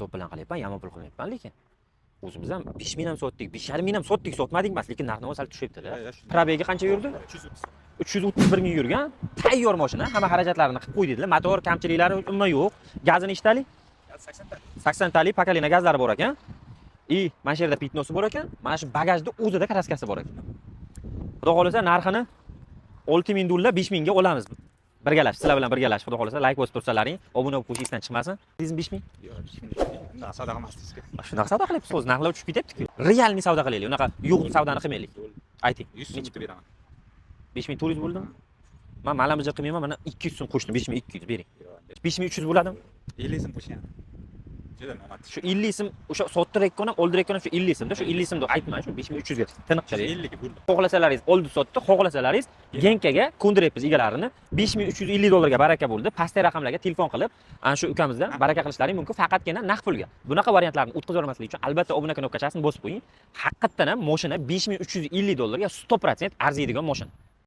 hisob bilan qilyapman, yomon pul qilmayapman lekin. O'zimiz ham 5000 ham sotdik, 5,5 ham sotdik, sotmadik emas, lekin narxi sal tushyapti-da. Probegi qancha yurdi? 331 ming yurgan. Tayyor mashina, hamma xarajatlarini qilib qo'ydilar. Motor kamchiliklari umuman yo'q. Gazini nechtalik? 80 talik pakalina gazlari bor ekan. Mana shu yerda pitnosi bor ekan. Mana shu bagajda o'zida kraskasi bor ekan. Xudo xolasa narxini 6000 dollar 5000 ga olamiz. Birgalashib, sizlar bilan birgalashib, xudo xolasa like bosib tursalaring, obuna bo'lib qo'yishingizdan chiqmasin. Sizning 5000? Yo'q, 5000. Undan savdo qilmasdingiz-ku. Shunaqa savdo qilyapsiz, o'zi narxlar tushib ketyapti-ku. Realni savdo qilaylik, unaqa yo'q savdoni qilmaylik. Ayting. 100 so'mga beraman. 5400 bo'ldimi? Men malamijir qilmayman, mana 200 so'm qo'shdim, 5200 bering. 5300 bo'ladimi? 50 so'm qo'shyapman. Juda nomad. Shu 50 so'm o'sha sottirayotgan ham, oldirayotgan ham shu 50 so'mda, shu 50 so'mni aytma, shu 5300 ga tiniq chiqaring. 50 ga bo'ldi. Xohlasalaringiz oldi sotdi, xohlasalaringiz Genkaga ko'ndiryapmiz egalarini. 5350 dollarga baraka bo'ldi. Pastki raqamlarga telefon qilib, ana shu ukamizdan baraka qilishlaring mumkin, faqatgina naqd pulga. Bunaqa variantlarni o'tkazib yubormaslik uchun albatta obuna knopkachasini bosib qo'ying. Haqiqatan ham mashina 5350 dollarga 100% arziydigan mashina.